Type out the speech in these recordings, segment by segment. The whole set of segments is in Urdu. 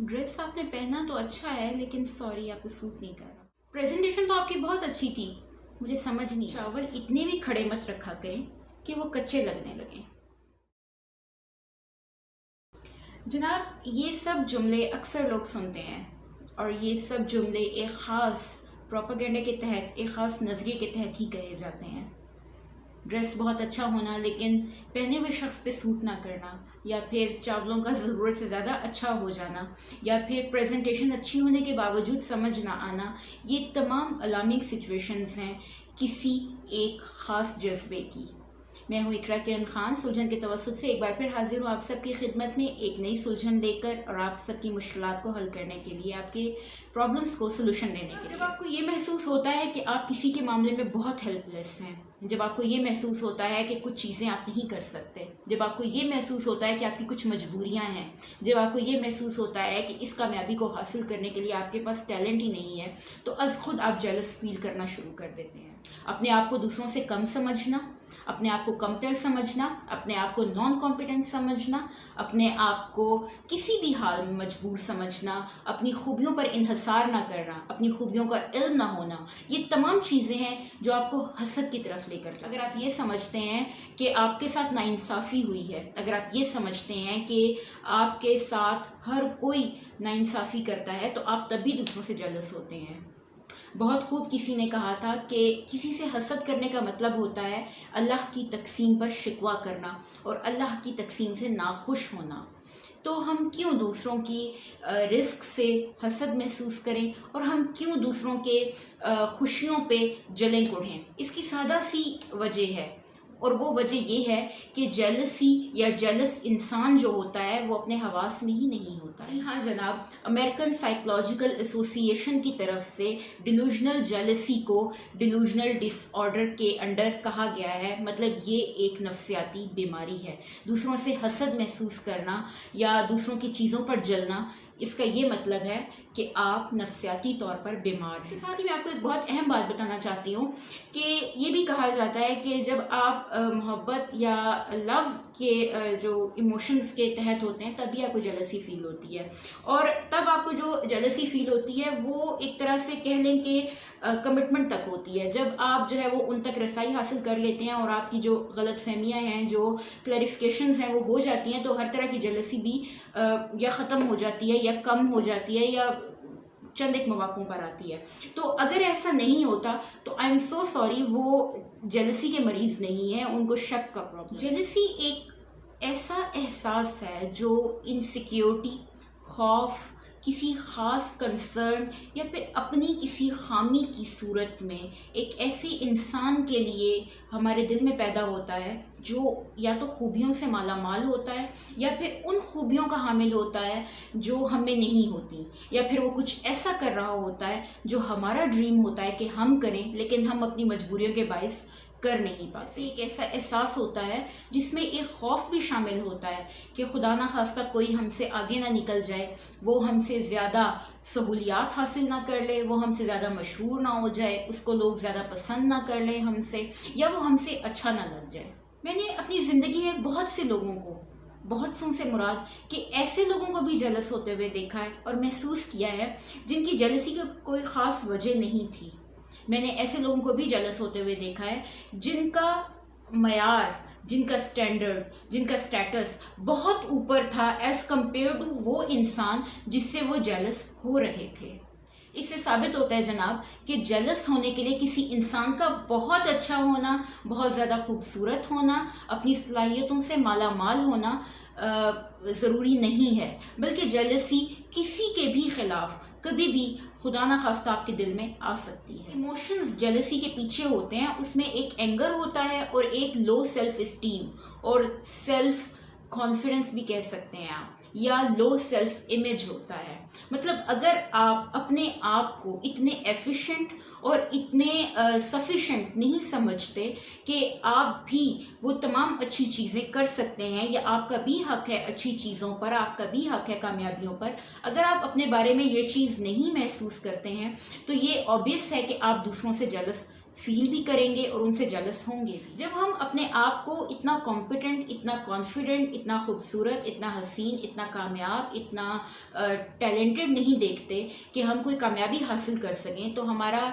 ڈریس آپ نے پہنا تو اچھا ہے لیکن سوری آپ کو سوٹ نہیں کر رہا. پریزنٹیشن تو آپ کی بہت اچھی تھی, مجھے سمجھ نہیں. چاول اتنے بھی کھڑے مت رکھا کریں کہ وہ کچے لگنے لگیں. جناب یہ سب جملے اکثر لوگ سنتے ہیں اور یہ سب جملے ایک خاص پروپیگنڈے کے تحت, ایک خاص نظریے کے تحت ہی کہے جاتے ہیں. ڈریس بہت اچھا ہونا لیکن پہنے ہوئے شخص پہ سوٹ نہ کرنا, یا پھر چاولوں کا ضرورت سے زیادہ اچھا ہو جانا, یا پھر پریزنٹیشن اچھی ہونے کے باوجود سمجھ نہ آنا, یہ تمام الارمنگ سچویشنز ہیں کسی ایک خاص جذبے کی. میں ہوں اقرا کرن خان, سلجھن کے توسط سے ایک بار پھر حاضر ہوں آپ سب کی خدمت میں ایک نئی سلجھن لے کر, اور آپ سب کی مشکلات کو حل کرنے کے لیے, آپ کے پرابلمس کو سلوشن دینے کے لیے. جب آپ کو یہ محسوس ہوتا ہے کہ آپ کسی کے معاملے میں بہت ہیلپ لیس ہیں, جب آپ کو یہ محسوس ہوتا ہے کہ کچھ چیزیں آپ نہیں کر سکتے, جب آپ کو یہ محسوس ہوتا ہے کہ آپ کی کچھ مجبوریاں ہیں, جب آپ کو یہ محسوس ہوتا ہے کہ اس کامیابی کو حاصل کرنے کے لیے آپ کے پاس ٹیلنٹ ہی نہیں ہے, تو از خود آپ جیلس فیل کرنا شروع کر دیتے ہیں. اپنے آپ کو دوسروں سے کم سمجھنا, اپنے آپ کو کمتر سمجھنا, اپنے آپ کو نان کمپیٹنٹ سمجھنا, اپنے آپ کو کسی بھی حال میں مجبور سمجھنا, اپنی خوبیوں پر انحصار نہ کرنا, اپنی خوبیوں کا علم نہ ہونا, یہ تمام چیزیں ہیں جو آپ کو حسد کی طرف لے کر جائیں. اگر آپ یہ سمجھتے ہیں کہ آپ کے ساتھ ناانصافی ہوئی ہے, اگر آپ یہ سمجھتے ہیں کہ آپ کے ساتھ ہر کوئی ناانصافی کرتا ہے, تو آپ تب بھی دوسروں سے جیلس ہوتے ہیں. بہت خوب کسی نے کہا تھا کہ کسی سے حسد کرنے کا مطلب ہوتا ہے اللہ کی تقسیم پر شکوہ کرنا اور اللہ کی تقسیم سے ناخوش ہونا. تو ہم کیوں دوسروں کی رزق سے حسد محسوس کریں, اور ہم کیوں دوسروں کے خوشیوں پہ جلیں کڑھیں؟ اس کی سادہ سی وجہ ہے, اور وہ وجہ یہ ہے کہ جیلسی یا جیلس انسان جو ہوتا ہے وہ اپنے حواس میں ہی نہیں ہوتا. ہاں جناب, امریکن سائیکولوجیکل ایسوسی ایشن کی طرف سے ڈیلوژنل جیلسی کو ڈیلوژنل ڈس آرڈر کے انڈر کہا گیا ہے. مطلب یہ ایک نفسیاتی بیماری ہے. دوسروں سے حسد محسوس کرنا یا دوسروں کی چیزوں پر جلنا, اس کا یہ مطلب ہے کہ آپ نفسیاتی طور پر بیمار ہیں. ساتھ ہی میں آپ کو ایک بہت اہم بات بتانا چاہتی ہوں کہ یہ بھی کہا جاتا ہے کہ جب آپ محبت یا لو کے جو ایموشنز کے تحت ہوتے ہیں تبھی آپ کو جیلسی فیل ہوتی ہے, اور تب آپ کو جو جیلسی فیل ہوتی ہے وہ ایک طرح سے کہہ لیں کہ کمٹمنٹ تک ہوتی ہے. جب آپ جو ہے وہ ان تک رسائی حاصل کر لیتے ہیں اور آپ کی جو غلط فہمیاں ہیں, جو کلیریفیکیشنز ہیں وہ ہو جاتی ہیں, تو ہر طرح کی جیلسی بھی یا ختم ہو جاتی ہے یا کم ہو جاتی ہے یا چند ایک مواقعوں پر آتی ہے. تو اگر ایسا نہیں ہوتا تو آئی ایم سو سوری, وہ جیلسی کے مریض نہیں ہیں, ان کو شک کا پرابلم. جیلسی ایک ایسا احساس ہے جو انسیکیورٹی, خوف, کسی خاص کنسرن یا پھر اپنی کسی خامی کی صورت میں ایک ایسے انسان کے لیے ہمارے دل میں پیدا ہوتا ہے جو یا تو خوبیوں سے مالا مال ہوتا ہے یا پھر ان خوبیوں کا حامل ہوتا ہے جو ہمیں نہیں ہوتی, یا پھر وہ کچھ ایسا کر رہا ہوتا ہے جو ہمارا ڈریم ہوتا ہے کہ ہم کریں لیکن ہم اپنی مجبوریوں کے باعث کر نہیں پاتے. ایک ایسا احساس ہوتا ہے جس میں ایک خوف بھی شامل ہوتا ہے کہ خدا نہ خواستہ کوئی ہم سے آگے نہ نکل جائے, وہ ہم سے زیادہ سہولیات حاصل نہ کر لے, وہ ہم سے زیادہ مشہور نہ ہو جائے, اس کو لوگ زیادہ پسند نہ کر لیں ہم سے, یا وہ ہم سے اچھا نہ لگ جائے. میں نے اپنی زندگی میں بہت سے لوگوں کو, بہت سوں سے مراد کہ ایسے لوگوں کو بھی جیلس ہوتے ہوئے دیکھا ہے اور محسوس کیا ہے جن کی جیلسی کی کوئی خاص وجہ نہیں تھی. میں نے ایسے لوگوں کو بھی جیلس ہوتے ہوئے دیکھا ہے جن کا معیار, جن کا سٹینڈرڈ, جن کا سٹیٹس بہت اوپر تھا ایز کمپیئر ٹو وہ انسان جس سے وہ جیلس ہو رہے تھے. اس سے ثابت ہوتا ہے جناب کہ جیلس ہونے کے لیے کسی انسان کا بہت اچھا ہونا, بہت زیادہ خوبصورت ہونا, اپنی صلاحیتوں سے مالا مال ہونا ضروری نہیں ہے, بلکہ جیلسی کسی کے بھی خلاف کبھی بھی خدا نہ خواستہ آپ کے دل میں آ سکتی ہے. ایموشنز جیلسی کے پیچھے ہوتے ہیں, اس میں ایک اینگر ہوتا ہے اور ایک لو سیلف اسٹیم اور سیلف کانفیڈنس بھی کہہ سکتے ہیں آپ, یا لو سیلف امیج ہوتا ہے. مطلب اگر آپ اپنے آپ کو اتنے ایفیشینٹ اور اتنے سفیشینٹ نہیں سمجھتے کہ آپ بھی وہ تمام اچھی چیزیں کر سکتے ہیں, یا آپ کا بھی حق ہے اچھی چیزوں پر, آپ کا بھی حق ہے کامیابیوں پر, اگر آپ اپنے بارے میں یہ چیز نہیں محسوس کرتے ہیں تو یہ آبویس ہے کہ آپ دوسروں سے جیلس فیل بھی کریں گے اور ان سے جلس ہوں گے بھی. جب ہم اپنے آپ کو اتنا کمپیٹنٹ، اتنا کانفیڈنٹ، اتنا خوبصورت، اتنا حسین، اتنا کامیاب، اتنا ٹیلنٹڈ نہیں دیکھتے کہ ہم کوئی کامیابی حاصل کر سکیں، تو ہمارا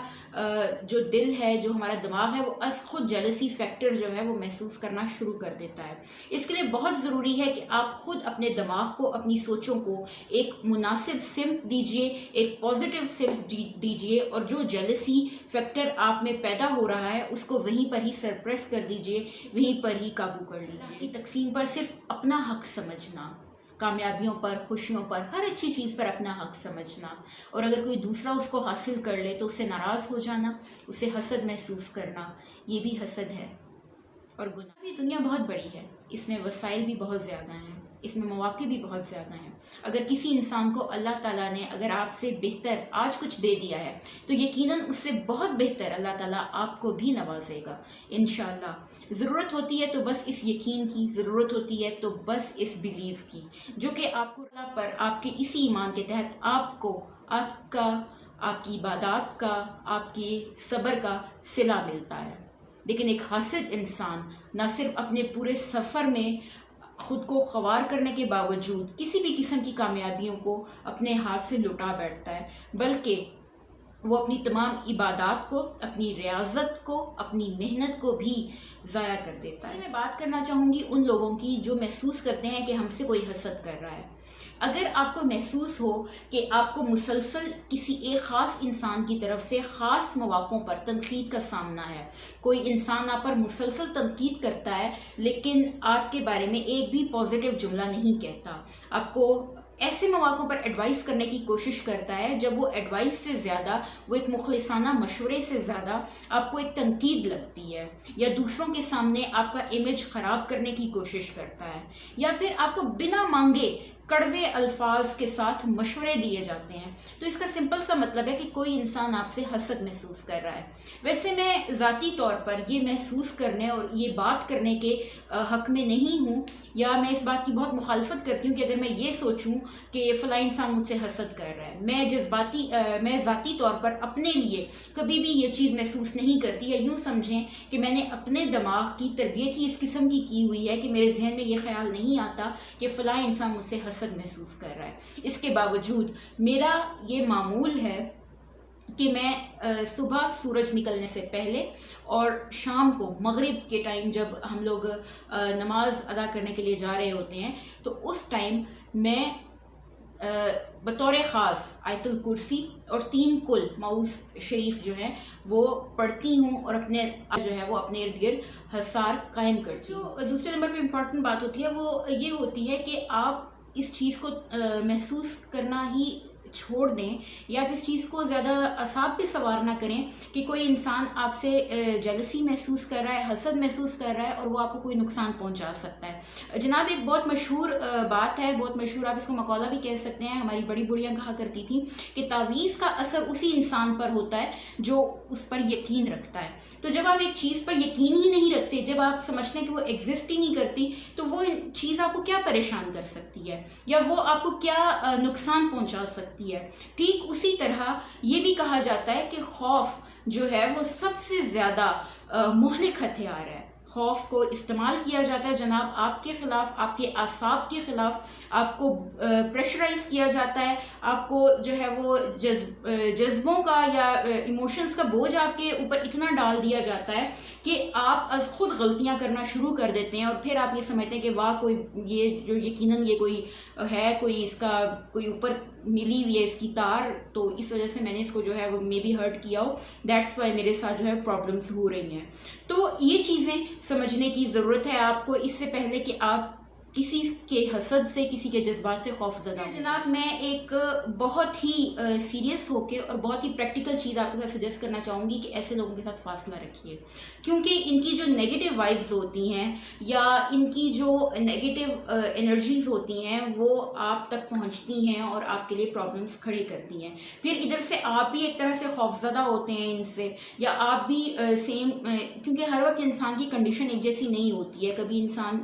جو دل ہے، جو ہمارا دماغ ہے، وہ از خود جیلسی فیکٹر جو ہے وہ محسوس کرنا شروع کر دیتا ہے. اس کے لیے بہت ضروری ہے کہ آپ خود اپنے دماغ کو، اپنی سوچوں کو ایک مناسب سمت دیجئے، ایک پازیٹیو سمت دیجئے، اور جو جیلسی فیکٹر آپ میں پیدا ہو رہا ہے اس کو وہیں پر ہی سرپریس کر دیجئے، وہیں پر ہی قابو کر لیجئے. کی تقسیم پر صرف اپنا حق سمجھنا، کامیابیوں پر، خوشیوں پر، ہر اچھی چیز پر اپنا حق سمجھنا، اور اگر کوئی دوسرا اس کو حاصل کر لے تو اس سے ناراض ہو جانا، اسے حسد محسوس کرنا، یہ بھی حسد ہے اور گناہ. یہ دنیا بہت بڑی ہے، اس میں وسائل بھی بہت زیادہ ہیں، اس میں مواقع بھی بہت زیادہ ہیں. اگر کسی انسان کو اللہ تعالیٰ نے اگر آپ سے بہتر آج کچھ دے دیا ہے تو یقیناً اس سے بہت بہتر اللہ تعالیٰ آپ کو بھی نوازے گا انشاءاللہ. ضرورت ہوتی ہے تو بس اس یقین کی، ضرورت ہوتی ہے تو بس اس بیلیو کی، جو کہ آپ کو اللہ پر آپ کے اسی ایمان کے تحت آپ کو آپ کا، آپ کی عبادات کا، آپ کے صبر کا صلہ ملتا ہے. لیکن ایک حاسد انسان نہ صرف اپنے پورے سفر میں خود کو خوار کرنے کے باوجود کسی بھی قسم کی کامیابیوں کو اپنے ہاتھ سے لٹا بیٹھتا ہے، بلکہ وہ اپنی تمام عبادات کو، اپنی ریاضت کو، اپنی محنت کو بھی ضائع کر دیتا ہے. میں بات کرنا چاہوں گی ان لوگوں کی جو محسوس کرتے ہیں کہ ہم سے کوئی حسد کر رہا ہے. اگر آپ کو محسوس ہو کہ آپ کو مسلسل کسی ایک خاص انسان کی طرف سے خاص مواقعوں پر تنقید کا سامنا ہے، کوئی انسان آپ پر مسلسل تنقید کرتا ہے لیکن آپ کے بارے میں ایک بھی پازیٹیو جملہ نہیں کہتا، آپ کو ایسے مواقعوں پر ایڈوائز کرنے کی کوشش کرتا ہے جب وہ ایڈوائز سے زیادہ، وہ ایک مخلصانہ مشورے سے زیادہ آپ کو ایک تنقید لگتی ہے، یا دوسروں کے سامنے آپ کا امیج خراب کرنے کی کوشش کرتا ہے، یا پھر آپ کو بنا مانگے کڑوے الفاظ کے ساتھ مشورے دیے جاتے ہیں، تو اس کا سمپل سا مطلب ہے کہ کوئی انسان آپ سے حسد محسوس کر رہا ہے. ویسے میں ذاتی طور پر یہ محسوس کرنے اور یہ بات کرنے کے حق میں نہیں ہوں، یا میں اس بات کی بہت مخالفت کرتی ہوں کہ اگر میں یہ سوچوں کہ فلاں انسان مجھ سے حسد کر رہا ہے. میں ذاتی طور پر اپنے لیے کبھی بھی یہ چیز محسوس نہیں کرتی، یا یوں سمجھیں کہ میں نے اپنے دماغ کی تربیت ہی اس قسم کی ہوئی ہے کہ میرے ذہن میں یہ خیال نہیں آتا کہ فلاں انسان مجھ سے حسد محسوس کر رہا ہے. اس کے باوجود میرا یہ معمول ہے کہ میں صبح سورج نکلنے سے پہلے اور شام کو مغرب کے ٹائم جب ہم لوگ نماز ادا کرنے کے لیے جا رہے ہوتے ہیں تو اس ٹائم میں بطور خاص آیت الکرسی اور 3 کل معوذ شریف جو ہیں وہ پڑھتی ہوں، اور اپنے جو ہے وہ اپنے ارد گرد حصار قائم کرتی ہوں. جو دوسرے نمبر پہ امپورٹنٹ بات ہوتی ہے وہ یہ ہوتی ہے کہ آپ اس چیز کو محسوس کرنا ہی چھوڑ دیں، یا آپ اس چیز کو زیادہ اعصاب پہ سوار نہ کریں کہ کوئی انسان آپ سے جیلسی محسوس کر رہا ہے، حسد محسوس کر رہا ہے اور وہ آپ کو کوئی نقصان پہنچا سکتا ہے. جناب ایک بہت مشہور بات ہے، بہت مشہور، آپ اس کو مقولہ بھی کہہ سکتے ہیں، ہماری بڑی بڑیاں کہا کرتی تھیں کہ تعویذ کا اثر اسی انسان پر ہوتا ہے جو اس پر یقین رکھتا ہے. تو جب آپ ایک چیز پر یقین ہی نہیں رکھتے، جب آپ سمجھتے ہیں کہ وہ ایگزسٹ ہی نہیں کرتی، تو وہ چیز آپ کو کیا پریشان کر سکتی ہے، یا وہ آپ کو کیا نقصان پہنچا سکتی ہے. ٹھیک اسی طرح یہ بھی کہا جاتا ہے کہ خوف جو ہے وہ سب سے زیادہ مہلک ہتھیار ہے. خوف کو استعمال کیا جاتا ہے جناب آپ کے خلاف، آپ کے اعصاب کے خلاف، آپ کو پریشرائز کیا جاتا ہے، آپ کو جو ہے وہ جذبوں کا یا ایموشنز کا بوجھ آپ کے اوپر اتنا ڈال دیا جاتا ہے کہ آپ از خود غلطیاں کرنا شروع کر دیتے ہیں، اور پھر آپ یہ سمجھتے ہیں کہ واہ کوئی یہ جو یقیناً یہ کوئی ہے، کوئی اس کا کوئی اوپر ملی ہوئی ہے اس کی تار، تو اس وجہ سے میں نے اس کو جو ہے وہ مے بی ہرٹ کیا ہو، دیٹس وائی میرے ساتھ جو ہے پرابلمس ہو رہی ہیں. تو یہ چیزیں سمجھنے کی ضرورت ہے آپ کو اس سے پہلے کہ آپ کسی کے حسد سے، کسی کے جذبات سے خوف زدہ. جناب میں ایک بہت ہی سیریس ہو کے اور بہت ہی پریکٹیکل چیز آپ کے ساتھ سجیسٹ کرنا چاہوں گی کہ ایسے لوگوں کے ساتھ فاصلہ رکھیے، کیونکہ ان کی جو نیگیٹو وائبز ہوتی ہیں یا ان کی جو نیگیٹو انرجیز ہوتی ہیں وہ آپ تک پہنچتی ہیں اور آپ کے لیے پرابلمس کھڑے کرتی ہیں. پھر ادھر سے آپ بھی ایک طرح سے خوفزدہ ہوتے ہیں ان سے، یا آپ بھی سیم، کیونکہ ہر وقت انسان کی کنڈیشن ایک جیسی نہیں ہوتی ہے. کبھی انسان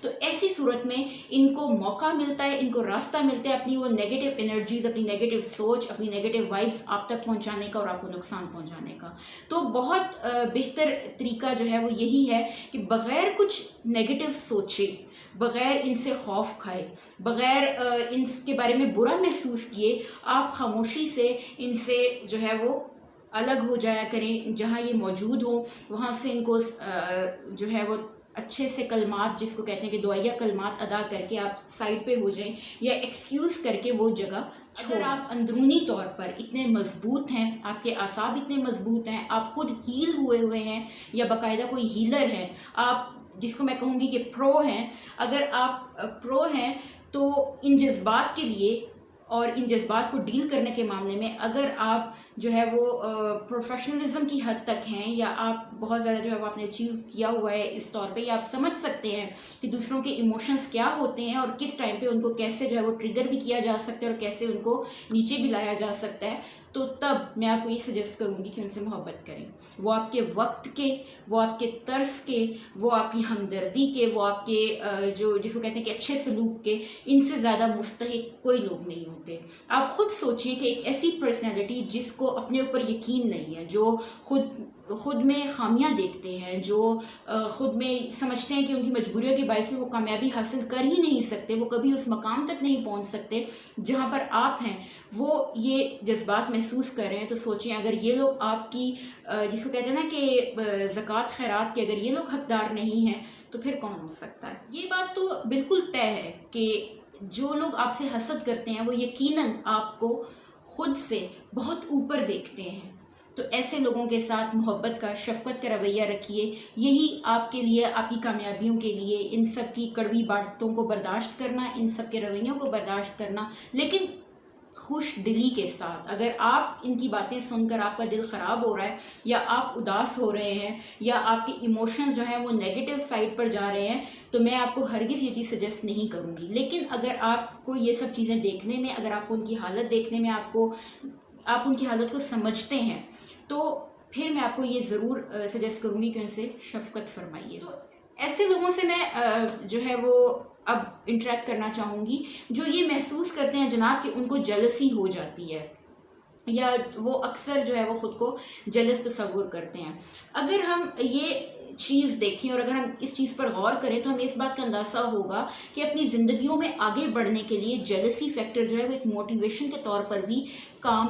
تو ایسی صورت میں ان کو موقع ملتا ہے, ان کو راستہ ملتا ہے اپنی وہ نیگیٹو انرجیز, اپنی نیگیٹو سوچ, اپنی نیگیٹو وائبس آپ تک پہنچانے کا اور آپ کو نقصان پہنچانے کا. تو بہت بہتر طریقہ جو ہے وہ یہی ہے کہ بغیر کچھ نیگیٹو سوچے, بغیر ان سے خوف کھائے, بغیر ان کے بارے میں برا محسوس کیے, آپ خاموشی سے ان سے جو ہے وہ الگ ہو جایا کریں. جہاں یہ موجود ہوں وہاں سے ان کو جو ہے وہ اچھے سے کلمات, جس کو کہتے ہیں کہ دعائیہ کلمات ادا کر کے آپ سائڈ پہ ہو جائیں یا ایکسکیوز کر کے وہ جگہ چھوڑیں. اگر آپ اندرونی طور پر اتنے مضبوط ہیں, آپ کے اعصاب اتنے مضبوط ہیں, آپ خود ہیل ہوئے ہیں یا باقاعدہ کوئی ہیلر ہے, آپ جس کو میں کہوں گی کہ پرو ہیں, اگر آپ پرو ہیں تو ان جذبات کے لیے اور ان جذبات کو ڈیل کرنے کے معاملے میں اگر آپ جو ہے وہ پروفیشنلزم کی حد تک ہیں, یا آپ بہت زیادہ جو ہے وہ آپ نے اچیو کیا ہوا ہے اس طور پہ, یا آپ سمجھ سکتے ہیں کہ دوسروں کے ایموشنز کیا ہوتے ہیں اور کس ٹائم پہ ان کو کیسے جو ہے وہ ٹریگر بھی کیا جا سکتا ہے اور کیسے ان کو نیچے بھی لایا جا سکتا ہے, تو تب میں آپ کو یہ سجیسٹ کروں گی کہ ان سے محبت کریں. وہ آپ کے وقت کے, وہ آپ کے طرز کے, وہ آپ کی ہمدردی کے, وہ آپ کے جو جس کو کہتے ہیں کہ اچھے سلوک کے, ان سے زیادہ مستحق کوئی لوگ نہیں ہوتے. آپ خود سوچیں کہ ایک ایسی پرسنالٹی جس کو اپنے اوپر یقین نہیں ہے, جو خود میں خامیاں دیکھتے ہیں, جو خود میں سمجھتے ہیں کہ ان کی مجبوریوں کے باعث میں وہ کامیابی حاصل کر ہی نہیں سکتے, وہ کبھی اس مقام تک نہیں پہنچ سکتے جہاں پر آپ ہیں, وہ یہ جذبات محسوس کر رہے ہیں. تو سوچیں اگر یہ لوگ آپ کی جس کو کہتے ہیں نا کہ زکوٰۃ خیرات کے, اگر یہ لوگ حقدار نہیں ہیں تو پھر کون ہو سکتا ہے. یہ بات تو بالکل طے ہے کہ جو لوگ آپ سے حسد کرتے ہیں وہ یقیناً آپ کو خود سے بہت اوپر دیکھتے ہیں. تو ایسے لوگوں کے ساتھ محبت کا, شفقت کا رویہ رکھیے. یہی آپ کے لیے, آپ کی کامیابیوں کے لیے, ان سب کی کڑوی باتوں کو برداشت کرنا, ان سب کے رویوں کو برداشت کرنا, لیکن خوش دلی کے ساتھ. اگر آپ ان کی باتیں سن کر آپ کا دل خراب ہو رہا ہے, یا آپ اداس ہو رہے ہیں, یا آپ کے ایموشنز جو ہیں وہ نیگیٹو سائڈ پر جا رہے ہیں, تو میں آپ کو ہرگز یہ چیز سجیسٹ نہیں کروں گی. لیکن اگر آپ کو یہ سب چیزیں دیکھنے میں, اگر آپ کو ان کی حالت دیکھنے میں, آپ ان کی حالت کو سمجھتے ہیں, تو پھر میں آپ کو یہ ضرور سجیسٹ کروں گی کہ ان سے شفقت فرمائیے. تو ایسے لوگوں سے میں جو ہے وہ اب انٹریکٹ کرنا چاہوں گی جو یہ محسوس کرتے ہیں جناب کہ ان کو جلسی ہو جاتی ہے, یا وہ اکثر جو ہے وہ خود کو جلس تصور کرتے ہیں. اگر ہم یہ چیز دیکھیں اور اگر ہم اس چیز پر غور کریں تو ہمیں اس بات کا اندازہ ہوگا کہ اپنی زندگیوں میں آگے بڑھنے کے لیے جلسی فیکٹر جو ہے وہ ایک موٹیویشن کے طور پر بھی کام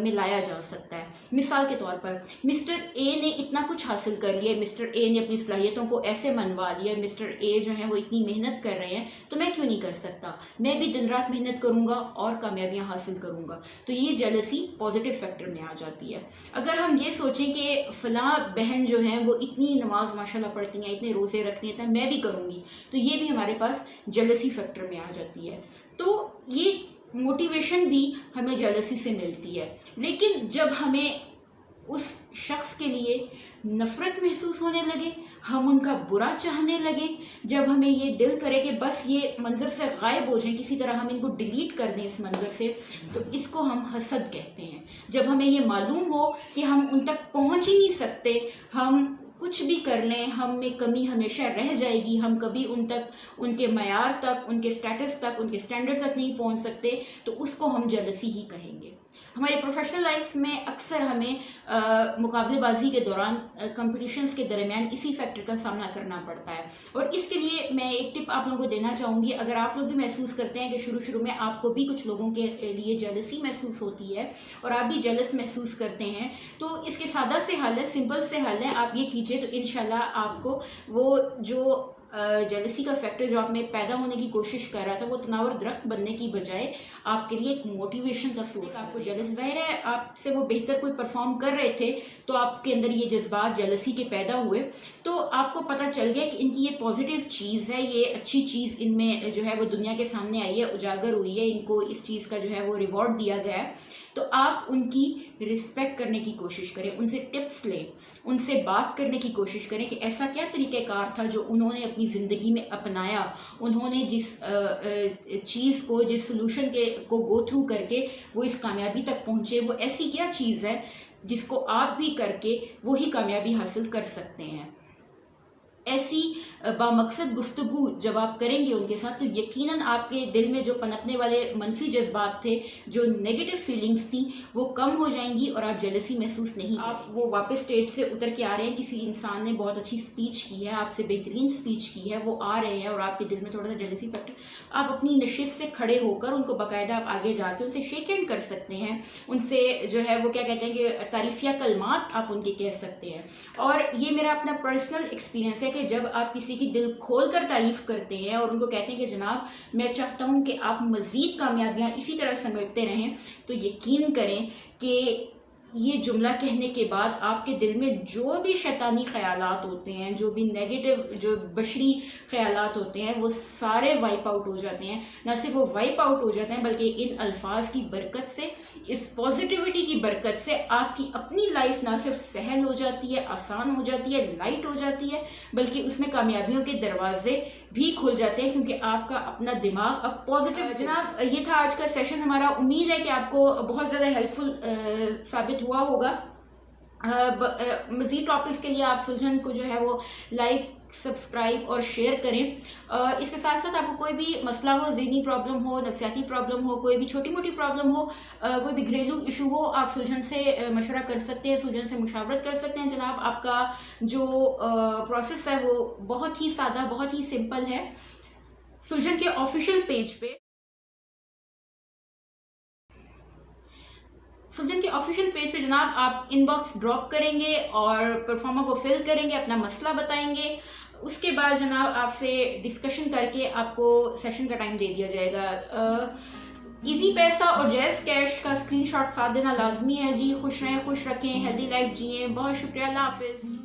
میں لایا جا سکتا ہے. مثال کے طور پر مسٹر اے نے اتنا کچھ حاصل کر لیا, مسٹر اے نے اپنی صلاحیتوں کو ایسے منوا لیا, مسٹر اے جو ہیں وہ اتنی محنت کر رہے ہیں, تو میں کیوں نہیں کر سکتا, میں بھی دن رات محنت کروں گا اور کامیابیاں حاصل کروں گا. تو یہ جلسی پازیٹیو فیکٹر میں آ جاتی ہے. اگر ہم یہ سوچیں کہ فلاں بہن جو ہیں وہ اتنی نماز ماشاءاللہ پڑھتی ہیں, اتنے روزے رکھتی ہیں, میں بھی کروں گی, تو یہ بھی ہمارے پاس جلسی فیکٹر میں آ جاتی ہے. تو یہ موٹیویشن بھی ہمیں جلسی سے ملتی ہے. لیکن جب ہمیں اس شخص کے لیے نفرت محسوس ہونے لگے, ہم ان کا برا چاہنے لگے, جب ہمیں یہ دل کرے کہ بس یہ منظر سے غائب ہو جائیں, کسی طرح ہم ان کو ڈیلیٹ کر دیں اس منظر سے, تو اس کو ہم حسد کہتے ہیں. جب ہمیں یہ معلوم ہو کہ ہم ان تک پہنچ ہی نہیں سکتے, ہم کچھ بھی کر لیں ہم میں کمی ہمیشہ رہ جائے گی, ہم کبھی ان تک, ان کے معیار تک, ان کے سٹیٹس تک, ان کے سٹینڈرڈ تک نہیں پہنچ سکتے, تو اس کو ہم جلسی ہی کہیں گے. ہماری پروفیشنل لائف میں اکثر ہمیں مقابلے بازی کے دوران, کمپٹیشنز کے درمیان اسی فیکٹر کا سامنا کرنا پڑتا ہے. اور اس کے لیے میں ایک ٹپ آپ لوگوں کو دینا چاہوں گی. اگر آپ لوگ بھی محسوس کرتے ہیں کہ شروع میں آپ کو بھی کچھ لوگوں کے لیے جلسی محسوس ہوتی ہے اور آپ بھی جلس محسوس کرتے ہیں, تو اس کے سادہ سے حل ہے, سمپل سے حل ہے, آپ یہ کیجئے تو انشاءاللہ آپ کو وہ جو جلسی کا فیکٹر جو آپ میں پیدا ہونے کی کوشش کر رہا تھا, وہ تناور درخت بننے کی بجائے آپ کے لیے ایک موٹیویشن کا سورس. آپ کو جلس, ظاہر ہے آپ سے وہ بہتر کوئی پرفارم کر رہے تھے تو آپ کے اندر یہ جذبات جلسی کے پیدا ہوئے, تو آپ کو پتہ چل گیا کہ ان کی یہ پازیٹیو چیز ہے, یہ اچھی چیز ان میں جو ہے وہ دنیا کے سامنے آئی ہے, اجاگر ہوئی ہے, ان کو اس چیز کا جو ہے وہ ریوارڈ دیا گیا ہے. تو آپ ان کی رسپیکٹ کرنے کی کوشش کریں, ان سے ٹپس لیں, ان سے بات کرنے کی کوشش کریں کہ ایسا کیا طریقہ کار تھا جو انہوں نے اپنی زندگی میں اپنایا, انہوں نے جس چیز کو, جس سلوشن کو گو تھرو کر کے وہ اس کامیابی تک پہنچے, وہ ایسی کیا چیز ہے جس کو آپ بھی کر کے وہی کامیابی حاصل کر سکتے ہیں. ایسی بامقصد گفتگو جب آپ کریں گے ان کے ساتھ تو یقیناً آپ کے دل میں جو پنپنے والے منفی جذبات تھے، جو نیگیٹو فیلنگز تھیں، وہ کم ہو جائیں گی اور آپ جیلسی محسوس نہیں کریں گے۔ آپ وہ واپس اسٹیج سے اتر کے آ رہے ہیں، کسی انسان نے بہت اچھی اسپیچ کی ہے، آپ سے بہترین اسپیچ کی ہے، وہ آ رہے ہیں اور آپ کے دل میں تھوڑا سا جیلسی فیکٹر، آپ اپنی نشست سے کھڑے ہو کر ان کو باقاعدہ آپ آگے جا کے ان سے شیک ہینڈ کر سکتے ہیں، ان سے جو ہے وہ کیا کہتے ہیں کہ تعریفیہ کلمات آپ ان کے کہہ سکتے ہیں۔ اور یہ میرا اپنا پرسنل ایکسپیرینس ہے کہ جب آپ کسی کی دل کھول کر تعریف کرتے ہیں اور ان کو کہتے ہیں کہ جناب میں چاہتا ہوں کہ آپ مزید کامیابیاں اسی طرح سمیٹتے رہیں، تو یقین کریں کہ یہ جملہ کہنے کے بعد آپ کے دل میں جو بھی شیطانی خیالات ہوتے ہیں، جو بھی نیگیٹو جو بشری خیالات ہوتے ہیں، وہ سارے وائپ آؤٹ ہو جاتے ہیں۔ نہ صرف وہ وائپ آؤٹ ہو جاتے ہیں بلکہ ان الفاظ کی برکت سے، اس پازیٹیوٹی کی برکت سے آپ کی اپنی لائف نہ صرف سہل ہو جاتی ہے، آسان ہو جاتی ہے، لائٹ ہو جاتی ہے، بلکہ اس میں کامیابیوں کے دروازے بھی کھل جاتے ہیں کیونکہ آپ کا اپنا دماغ اب پازیٹیو۔ جناب یہ تھا آج کا سیشن ہمارا، امید ہے کہ آپ کو بہت زیادہ ہیلپ فل ثابت ہوا ہوگا۔ مزید ٹاپکس کے لیے آپ سلجھن کو جو ہے وہ لائک، سبسکرائب اور شیئر کریں۔ اس کے ساتھ ساتھ آپ کو کوئی بھی مسئلہ ہو، ذہنی پرابلم ہو، نفسیاتی پرابلم ہو، کوئی بھی چھوٹی موٹی پرابلم ہو، کوئی بھی گھریلو ایشو ہو، آپ سلجھن سے مشورہ کر سکتے ہیں، سلجھن سے مشاورت کر سکتے ہیں۔ جناب آپ کا جو پروسیس ہے وہ بہت ہی سادہ، بہت ہی سمپل ہے۔ سلجھن کے آفیشیل پیج پہ جناب آپ ان باکس ڈراپ کریں گے اور پرفارمر کو فل کریں گے، اپنا مسئلہ بتائیں گے، اس کے بعد جناب آپ سے ڈسکشن کر کے آپ کو سیشن کا ٹائم دے دیا جائے گا۔ ایزی پیسہ اور جیز کیش کا اسکرین شاٹ ساتھ دینا لازمی ہے جی۔ خوش رہیں، خوش رکھیں، ہیلدی لائف جئیں۔ بہت شکریہ، اللہ حافظ۔